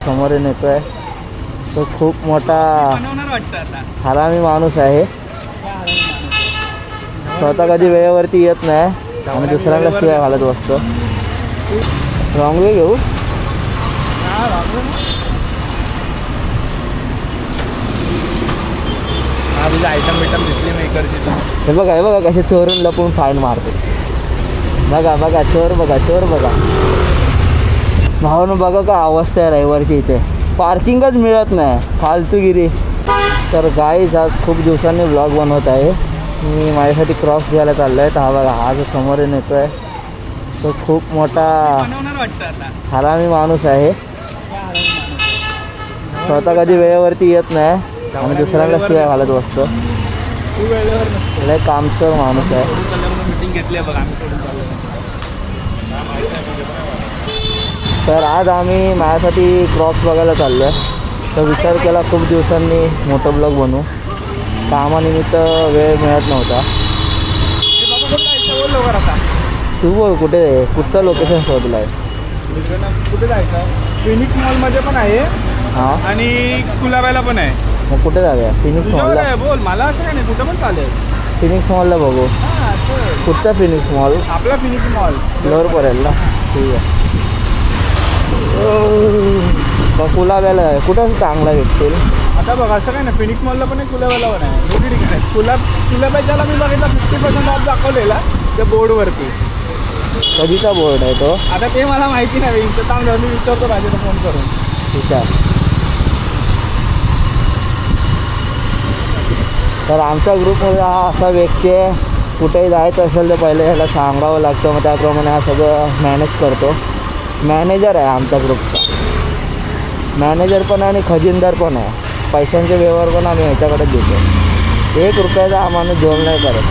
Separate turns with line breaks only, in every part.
समोरून येतोय तो खूप मोठा हरामी माणूस आहे. स्वतः कधी वेळेवरती येत नाही आणि दुसऱ्यांना शिवाय घालत बसतो. रॉंग वे घेऊ.
आयटम बिटम दिसली मेकरची.
हे बघा कसे चोरून लपून फाईन मारतो. बघा चोर बघा. भावानं बघा का अवस्था आहे रविवारची. इथे पार्किंगच मिळत नाही, फालतूगिरी. तर गाईज आज खूप दिवसांनी व्लॉग बनवत आहे. मी माझ्यासाठी क्रॉस घ्यायला चाललो आहे. तर हा बघा हा जो समोरून येतो आहे तो खूप मोठा हरामी माणूस आहे. स्वतः कधी वेळेवरती येत नाही आणि दुसऱ्यांना शिवाय घालत बसतो. लय कामचोर माणूस आहे.
मीटिंग घेतली आहे बघा आम्ही.
तर आज आम्ही माझ्यासाठी क्रॉप्स बघायला चाललो आहे. तर विचार केला खूप दिवसांनी मोठं ब्लॉग बनवू. कामानिमित्त वेळ मिळत नव्हता. तू बोल कुठचं लोकेशन शोधलं आहे?
कुठे जायचं? फिनिक्स मॉलमध्ये पण आहे
हां
आणि कुलाब्याला पण आहे.
मग कुठे जाऊया? फिनिक्स मॉलला.
बोल मला असं काय नाही, कुठं पण चालेल.
फिनिक्स मॉलला बघू. कुठचा फिनिक्स मॉल?
आपला फिनिक्स मॉल
फ्लोअर पडेल ना. ठीक आहे. कुलाब्याला आहे. कुठं चांगला भेटतील?
आता बघ असं काय ना, फिनिक्स मॉलला पण आहे, कुलाब्याला पण आहे. दोन्ही ठिकाणी आहे. कुलाब्याच्याला मी बघितला 50% ऑफ दाखवलेला त्या बोर्डवरती.
कधीचा बोर्ड आहे तो?
आता ते मला माहिती नाही. इंस्टाग्राम मी विचारतो राजेला फोन करून.
ठीक आहे. तर आमच्या ग्रुपमध्ये हा असा व्यक्ती आहे, कुठेही जायचं असेल तर पहिले ह्याला सांगावं लागतं. मग त्याप्रमाणे हा सगळं मॅनेज करतो. मॅनेजर आहे आमच्या ग्रुपचा. मॅनेजर पण आणि खजिनदार पण आहे. पैशांचे व्यवहार पण आम्ही ह्याच्याकडे देतो. 1 रुपयाचा हा माणूस झोल नाही करत.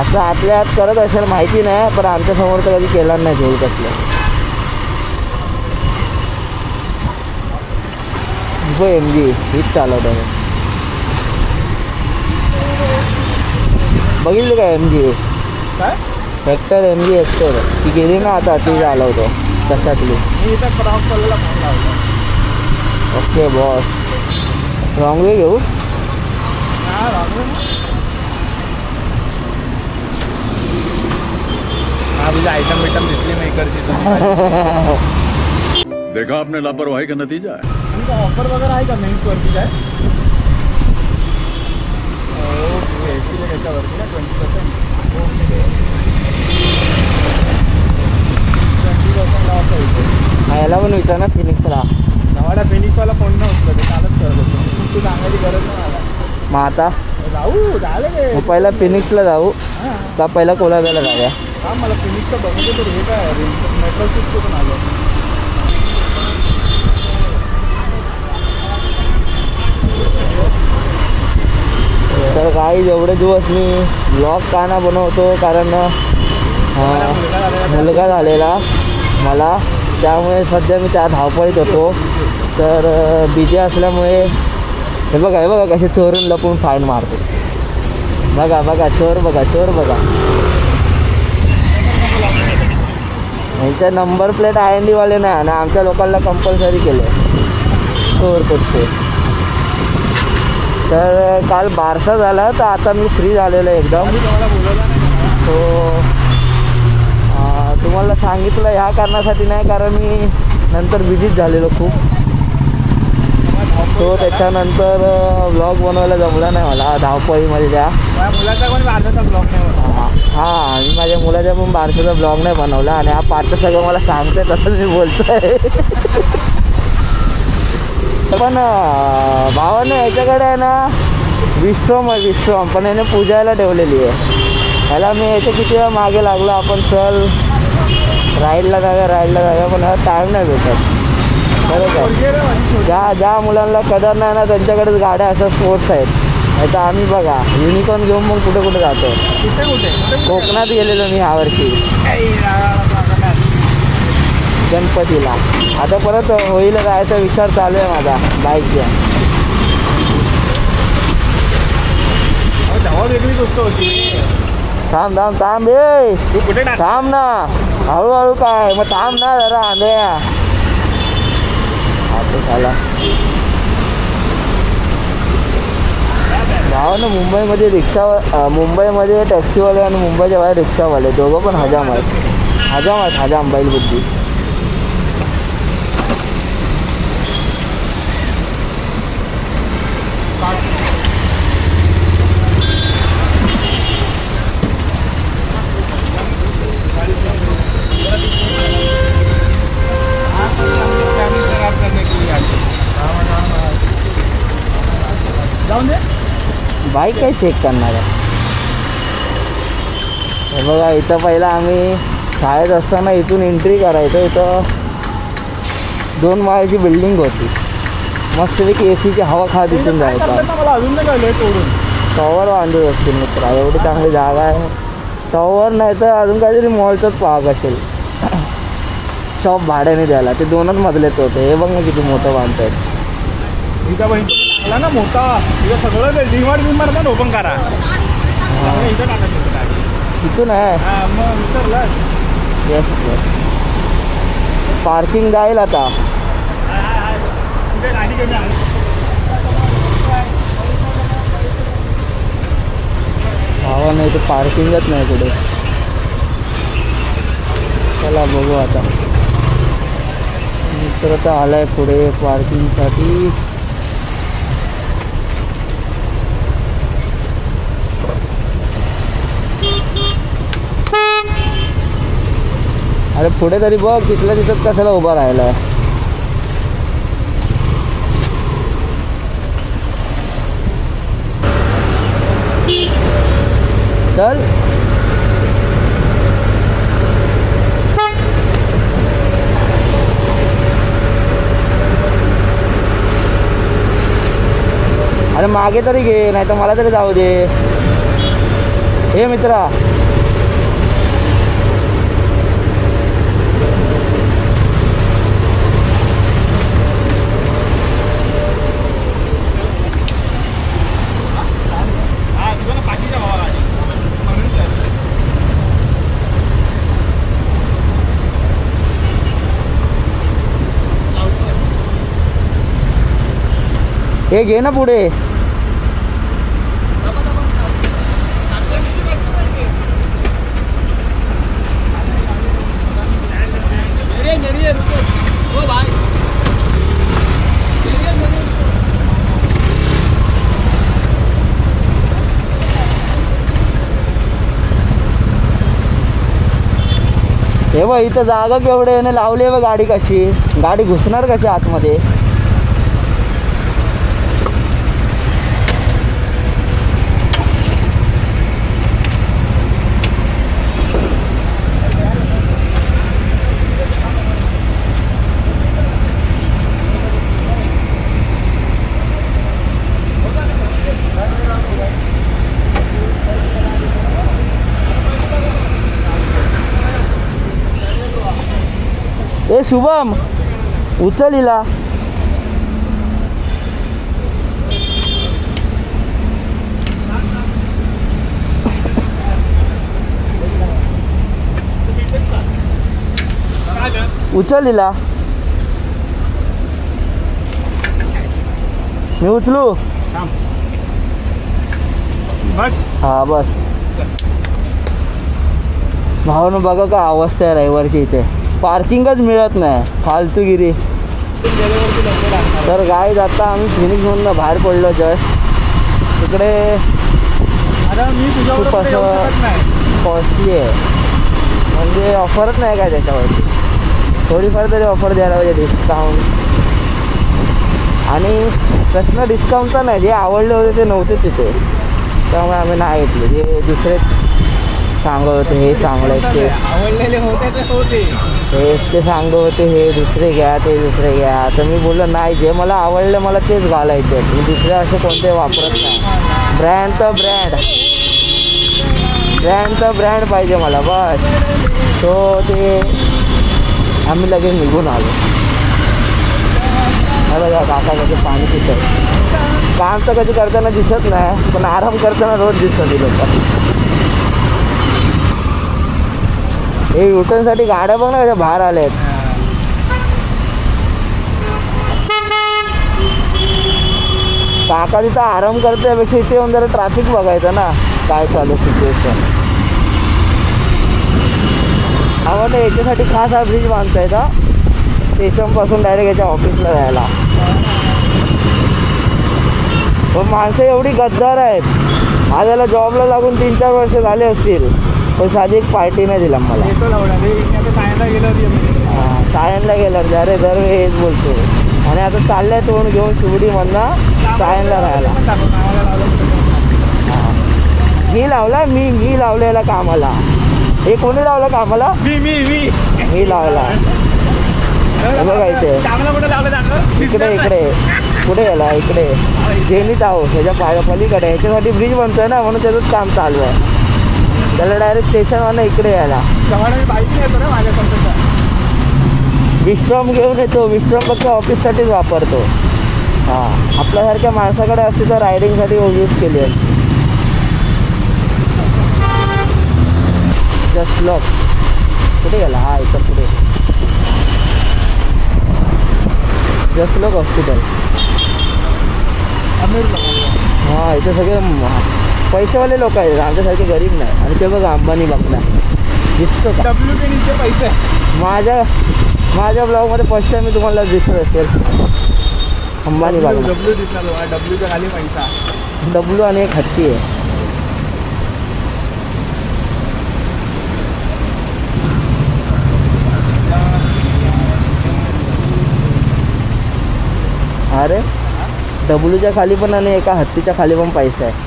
असं आतल्या आत करत असेल माहिती नाही, पण आमच्यासमोर तर कधी केला नाही झोल कसलं. MG हीच चालवतो. बघितलं का MG?
काय
हेक्टर MG हेक्टर ती गेली ना आता, ती चालवतो. कशातली?
मी इथं क्रॉस कॉलला फोन लावला.
Okay boss. रॉंग वे घेऊ.
आयटम बिटम दिसली मेकरची.
देखा आपने लापरवाही का नतीजा है.
ऑफर वगैरे आहे का मेन्सवरती काय? ओके याच्यावरती ना 20%. ओके 20% ऑफ आहे.
याला पण विचार ना फिनिक्सला.
नवाडा फिनिक्सवाला फोन न उचलत, ते कालच करत होतो. तू सांगायची गरज नाही मला.
मग आता
जाऊ झालं रे.
मग पहिला फिनिक्सला जाऊ का पहिला कोलाब्याला जाऊया?
हा मला फिनिक्सचं बघतो तर हे काय मेट्रो सिटीतून आलो.
तर काही एवढे दिवस मी ब्लॉग का ना बनवतो, कारण मुलगा झालेला मला. त्यामुळे सध्या मी त्या धावपळीत होतो. तर बिझी असल्यामुळे हे बघा कसे चोरून लपून फाईन मारतो. बघा चोर बघा. यांच्या नंबर प्लेट IND वाले नाही आणि आमच्या लोकांना कंपल्सरी केले चोर कुठचे. तर काल बारसा झाला, तर आता मी फ्री झालेलो आहे एकदम. तो तुम्हाला सांगितलं ह्या कारणासाठी नाही, कारण मी नंतर बिझीच झालेलो खूप. तो त्याच्यानंतर ब्लॉग बनवायला जमला नाही मला धावपळीमध्ये. त्या
मुलाचा पण बारशाचा ब्लॉग नाही.
हां मी माझ्या मुलाच्या पण बारशाचा ब्लॉग नाही बनवला. आणि हा पार्ट सगळं मला सांगतोय तसं मी बोलतो आहे. पण भावानं याच्याकडे आहे ना विश्वम पण याने पूजायला ठेवलेली आहे. ह्याला मी याच्या किती वेळा मागे लागलो, आपण चल राईडला जाऊया पण ह्याला टाईम नाही भेटत. बरोबर. ज्या मुलांना कदर नाही ना त्यांच्याकडेच गाड्या असं स्पोर्ट्स आहेत. नाही तर आम्ही बघा युनिकॉर्न घेऊन मग कुठे जातो. कोकणात गेलेलो मी ह्यावर्षी गणपतीला. आता परत होळीला जायचा विचार चालू आहे माझा बाईकच्या.
वेगळी गोष्ट होती.
थांब ए
तू कुठे
थांब ना. हळूहळू काय मग थांब ना जरा आंधळ्या. चला भावानं मुंबईमध्ये टॅक्सीवाले आणि मुंबईच्या बाहेर रिक्षावाले दोघं पण हजाम आहेत हजाम बैलबुद्धी.
जाऊन दे.
बाईक काय चेक करणार आहे. हे बघा इथं पहिला आम्ही शाळेत असताना इथून एंट्री करायचो. इथं 2 माळ्याची बिल्डिंग होती. मस्तपैकी ACची हवा खात इथून जायचा.
मला अजून नाही कळलं तोडून
टॉवर बांधत असतील मित्रा. एवढी चांगली जागा आहे. टॉवर नाही तर अजून काहीतरी मॉलचाच पार्क असेल शॉप भाड्याने द्यायला. ते 2च मजलेच होते. हे बघ ना किती मोठं बांधत आहेत.
इथं बहिणी टाकला ना मोठा. इथं सगळं डिमार्ट पण ओपन करा. इथं टाकायचं काय
इथून आहे.
मग विचारलं
येस पार्किंग जाईल आता.
तिथे गाडी कमी आहे.
हवा नाही तर पार्किंगच नाही कुठे. चला बघू आता. मित्र तर आलाय पुढे पार्किंगसाठी. अरे पुढे तरी बघ. तिथल्या तिथंच कशाला उभा राहिला आहे. चल अरे मागे तरी घे नाही तर मला तरी जाऊ दे. हे मित्रा हे घे ना पुढे. हे बघ इथं जागा केवढे याने लावली आहे. गाडी कशी गाडी घुसणार कशी आतमध्ये. ए शुभम उचल हिला. उचल हिला. मी उचलू.
बस
हा बस. भावानं बघा का अवस्था आहे रविवारची. इथे पार्किंगच मिळत नाही. फालतूगिरी. तर गाईज आता आम्ही फिनिक्समधून बाहेर पडलो जस्ट. तिकडे खूप असं कॉस्टली आहे. म्हणजे ऑफरच नाही काय त्याच्यावरती. थोडीफार तरी ऑफर द्यायला पाहिजे डिस्काउंट. आणि प्रश्न डिस्काउंटचा नाही. जे आवडले होते ते नव्हते तिथे. त्यामुळे आम्ही नाही घेतले. जे दुसरे सांगत होते हे चांगलं आहे ते
आवडलेले होते ते होते.
ते सांगत होते हे दुसरे घ्या ते दुसरे घ्या. तर मी बोललो नाही जे मला आवडलं मला तेच घालायचे. मी दुसरे असे कोणते वापरत नाही. ब्रँड तर ब्रँड पाहिजे मला बस. तो ते आम्ही लगेच निघून आलो. बघा काका कसं पाणी पितं. काम तर कधी करताना दिसत नाही पण आराम करताना रोज दिसतं ती लोक. हे युटर्नसाठी गाड्या बघ ना कशा बाहेर आल्या आहेत. काका तिथं आराम करण्यापेक्षा इथे येऊन जरा ट्रॅफिक बघायचं ना काय चालू सिच्युएशन. आम्हाला याच्यासाठी खास हा ब्रिज बांधता येता स्टेशनपासून डायरेक्ट याच्या ऑफिसला जायला. पण माणसं एवढी गद्दार आहेत. आज याला जॉबला लागून 3-4 वर्ष झाले असतील पण साधी एक पार्टी नाही दिला मला.
येतो लावणार आता सायनला गेलो होती
सायनला गेलं अरे दरवेळी हेच बोलतो. आणि आता चाललंय तोंड घेऊन शिवडीमधनं सायनला राहायला. मी लावला मी लावलेला कामाला. हे कोणी लावलं कामाला? मी लावला. बघा इथे इकडे कुठे गेला इकडे जेनीत आहो ह्याच्या पलीकडे. ह्याच्यासाठी ब्रिज बनतोय ना म्हणून त्याचंच काम चालू आहे. त्याला डायरेक्ट स्टेशनवरनं इकडे यायला.
बाईक येतो ना माझ्या
विश्राम घेऊन येतो. विश्राम फक्त ऑफिससाठीच वापरतो. हां आपल्यासारख्या माणसाकडे असते तर रायडिंगसाठी यूज केली आहे. जस्ट लॉक कुठे गेला? हा इथं पुढे जस्ट लॉक हॉस्पिटल. हां इथे सगळे पैसेवाले लोक आहेत आमच्यासारखे गरीब नाही. आणि ते बघा अंबानी बघला दिसतो का?
WPNचे पैसे
माझ्या ब्लॉगमध्ये फर्स्ट टाइम मी तुम्हाला दिसत असेल अंबानी बघला.
डब्ल्यू दिसला. डब्ल्यूच्या खाली पैसा.
डब्ल्यू आणि एक हत्ती आहे. अरे डब्ल्यूच्या खाली पण आणि एका हत्तीच्या खाली पण पैसा आहे.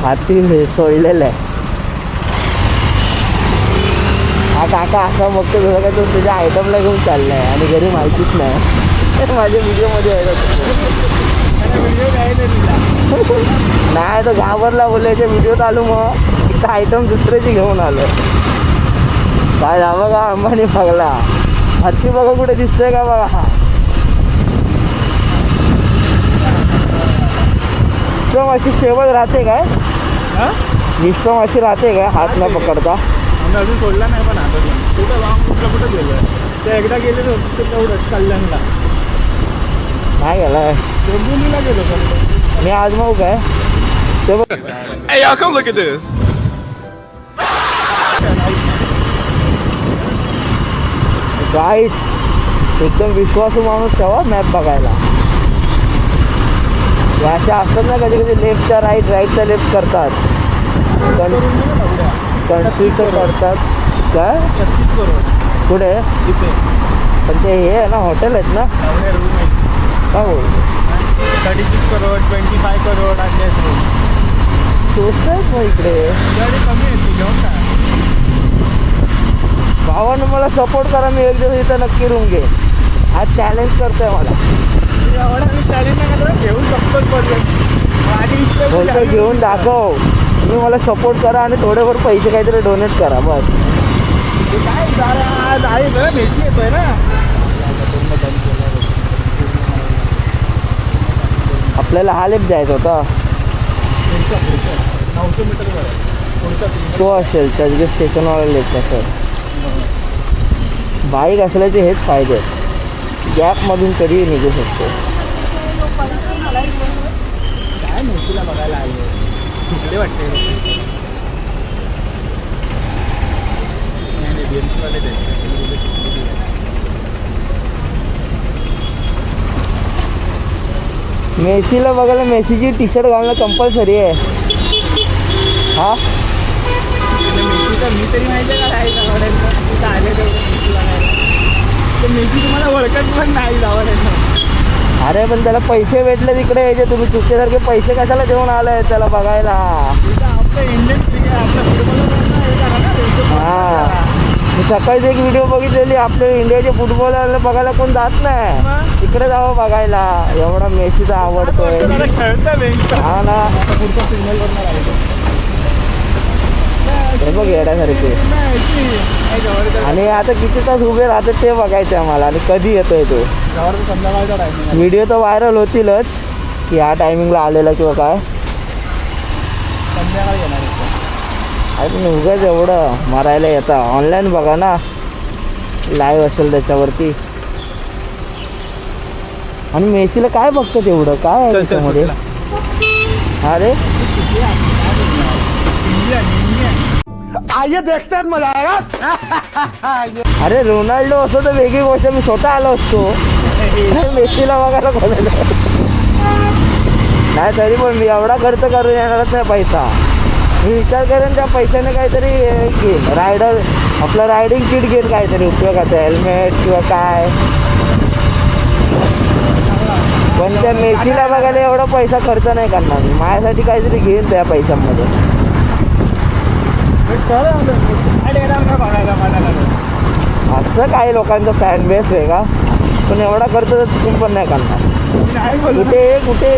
हत्ती सोडलेला आहे. हा काका असा बघतो तुझं काय तो तुझ्या आयटमला घेऊन चालला आहे आणि घरी माहितीच नाही. माझ्या व्हिडिओमध्ये आहे नाही तो घाबरला बोलायच्या व्हिडिओत आलो मग इथं आयटम दुसऱ्याची घेऊन आलो. काय जा बघा अंबानी बघला. हत्ती बघा कुठे दिसतोय का बघा. हा विश्रम अशी स्टेबल राहते काय? विश्रम अशी राहते काय हात न पकडता?
आम्ही अजून सोडला नाही पण आता कुठं लांब कुठं गेलो आहे ते एकदा गेले तेवढंच कल्याणला
नाही गेला
डोंबिवलीला गेलो पण
मी आजमाऊ काय ते बघ.
Hey, y'all, come look at this.
Guide एकदम विश्वासू माणूस ठेवा मॅप बघायला. या अशा असतात ना कधी कधी लेफ्टचा राईटचा लेफ्ट करतात. कन्फ्युज करतात काय
36 करोड
कुठे?
तिथे
पण ते हे आहे ना हॉटेल आहेत ना का हो
36 करोड 25 करोड असे रूम
स्वस्त आहेत मग इकडे.
कमी आहेत तू घेऊन काय
भावानं मला सपोर्ट करा. मी एक दिवस इथं नक्की रूम घे. आज चॅलेंज करतोय मला.
एवढा मी चालेल ना का घेऊ शकतोच
बोलतो घेऊन दाखव. तुम्ही मला सपोर्ट करा आणि थोडेफार पैसे काहीतरी डोनेट करा बस.
काय आज आहे बरं मेसी येतोय ना.
आपल्याला हा लेप जायचा होता
900 मीटरवर पुढचा
तो असेल चर्चगेट स्टेशनवाला लेप असेल. बाईक असल्याचे हेच फायदे आहेत. गॅपमधून कधीही निघू शकतो.
काय मेसीला बघायला आले तिकडे वाटते
मेसीला बघायला मेसीची टी शर्ट घालणं कंपल्सरी आहे. हा
मेसीचं मी तरी माहिती आहे का काय तिथं आले तेवढं मेसी तुम्हाला ओळखत पण नाही जावं.
अरे पण त्याला पैसे भेटले तिकडे यायचे. तुम्ही चुकीसारखे पैसे कशाला देऊन आलाय त्याला बघायला?
आपलं इंडियन क्रिकेट आपलं फुटबॉल
हां मी सकाळीच एक व्हिडिओ बघितलेली. आपले इंडियाचे फुटबॉलरला बघायला कोण जात नाही. तिकडे जावं बघायला. एवढा मेसीचा आवडतोय. हा ना
पुढच्या सिग्नलवर
हे बघ येण्यासारखे. आणि आता किती तास उभे राहतात ते बघायचं आहे मला. आणि कधी येतोय तो
संध्याकाळचा टायमिंग
व्हिडिओ तर व्हायरल होतीलच की ह्या टायमिंगला आलेला किंवा काय.
संध्याकाळी येणार
अरे उगाच एवढं मारायला येतं. ऑनलाईन बघा ना लाईव्ह असेल त्याच्यावरती. आणि मेसीला काय बघतं तेवढं काय आहे
चल चल
त्याच्यामध्ये
सुटला.
अरे
आइए देखते हैं मजा आएगा.
अरे रोनाल्डो असं तर वेगळी गोष्ट मी स्वतः आलो असतो मेसीला बघायला बोलवलं नाही तरी पण मी एवढा खर्च करून येणारच नाही पैसा मी विचार करेन त्या पैशाने काहीतरी घेईन रायडर आपलं रायडिंग किट घेईन काहीतरी उपयोगाचं हेल्मेट किंवा काय पण त्या मेसीला बघायला एवढा पैसा खर्च नाही करणार मी माझ्यासाठी काहीतरी घेईन त्या पैशांमध्ये असं काही लोकांचं फॅन बेस आहे का पण एवढा खर्च तर चुकून पण नाही करणार कुठे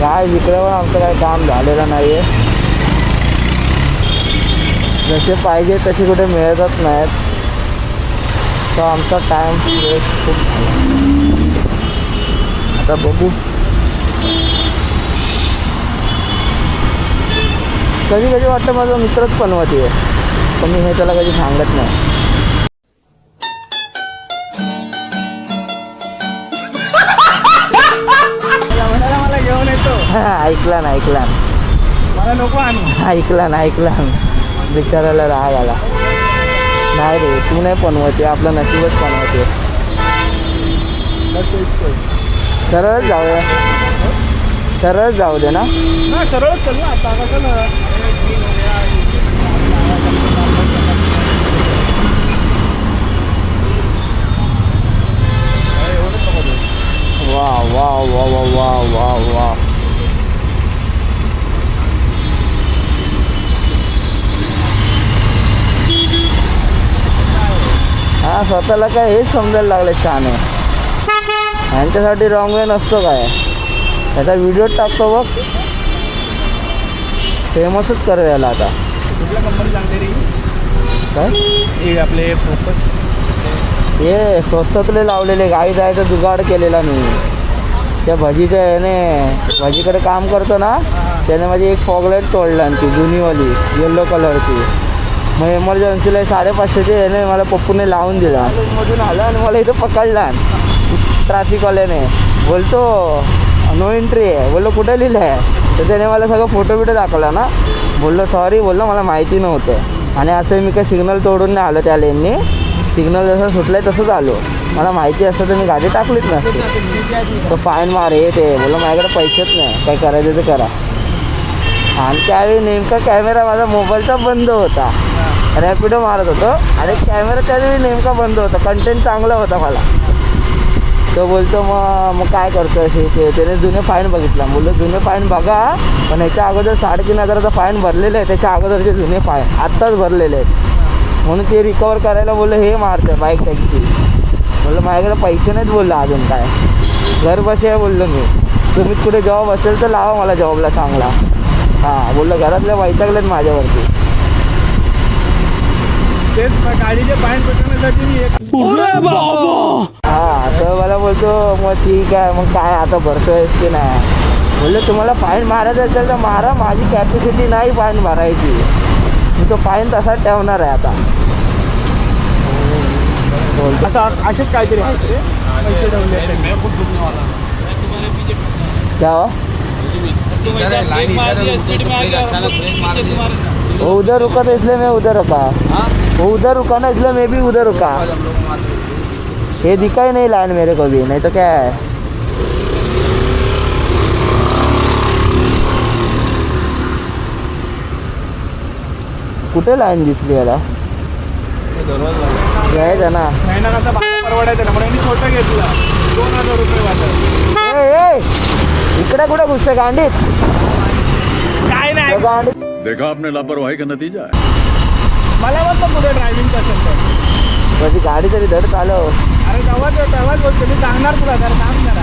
काय इकडे पण आमचं काही काम झालेलं नाही आहे जसे पाहिजे तसे कुठे मिळतच नाहीत तर आमचा टाईम वेस्ट खूप झाला आता बघू कधी कधी वाटतं माझा मित्रच पनवती आहे पण मी हे त्याला कधी सांगत नाही
मला घेऊन येतो
ऐकला ना
मला नको आणू
ऐकला बिचारायला राग आला नाही रे तू नाही पनवते आपलं नशीबच पनवते सरळ जाऊ दे ना
ना सरळ चल ना आता कसं ना
वा वा वा वा वा वा वा हा स्वतःला काय हेच समजायला लागले छान आहे ह्यांच्यासाठी रॉंग वे नसतो काय त्याचा व्हिडिओ टाकतो बघ फेमसच करू याला आता
कुठल्या कंपनी सांगते रे
काय
हे आपले फोकस
हे स्वस्तातले लावलेले गावी जायचं जुगाड केलेला मी त्या भजीच्या याने भजीकडे काम करतो ना त्याने माझी एक फॉगलाईट तोडला ती जुनीवाली येल्लो कलरची मग एमर्जन्सीला 550चे याने मला पप्पूने लावून दिला मधून आला आणि मला इथं पकडला ट्रॅफिकवाल्याने बोलतो नो एंट्री आहे बोललो कुठं लिहिलं आहे तर त्याने मला सगळं फोटो बिटो दाखवला ना बोललो सॉरी बोललो मला माहिती नव्हतं आणि असं मी काही सिग्नल तोडून नाही आलो त्या लेननी सिग्नल जसं सुटलं आहे तसंच आलो मला माहिती असतं तर मी गाडी टाकलीच नसते तर फाईन मार हे ते बोललो माझ्याकडे पैसेच नाही काय करायचं ते करा आणि त्यावेळी नेमका कॅमेरा माझा मोबाईलचा बंद होता रॅपिडो मारत होतो आणि कॅमेरा त्यावेळी नेमका बंद होता कंटेंट चांगला होता मला तो बोलतो मग काय करतो हे त्याने जुने फाईन बघितला बोललो जुने फाईन बघा पण ह्याच्या अगोदर 3,500चा फाईन भरलेले आहे त्याच्या अगोदरचे जुने फाईन आत्ताच भरलेले आहेत म्हणून ते रिकवर करायला बोललं हे मारतं बाईक टॅक्सी बोललं माझ्याकडे पैसे नाहीत बोललं अजून काय घर बसे आहे बोललो मी तुम्ही कुठे जॉब असेल तर लावा मला जॉबला चांगला हां बोललं घरातल्या वैतागलेत माझ्यावरती
तेच गाडीचे फाईन पेटवण्यासाठी मी
हां तर मला बोलतो मग ठीक आहे मग काय आता भरतोयस की नाही बोललं तुम्हाला फाईन मारायचं असेल तर मारा माझी कॅपॅसिटी नाही फाईन मारायची मी तो फाईन तसाच ठेवणार आहे आता बोलतो
असं असेच काहीतरी पैसे ठेवले
क्या हो? वो उधर रुका था इसलिए मैं उधर रुका वो उधर रुका ना इसलिए मैं भी उधर रुका ये दिखा ही नहीं लाइन मेरे को भी नहीं तो क्या है कुठे लाईन दिसली याला यायचं ना
महिन्याचा परवडायचं ना म्हणून मी छोटं घेतलं 2,000 रुपये वाटत
ए इकडे कुठे घुसते गांडीत
काय नाही
गांडीत
देखा आपने लापरवाही का नतीजा है
मला वाटतं पुढे ड्रायव्हिंग असेल तर
माझी गाडी तरी धड चालव
अरे तेव्हाच बोलतो मी सांगणार तुला जरा काम करा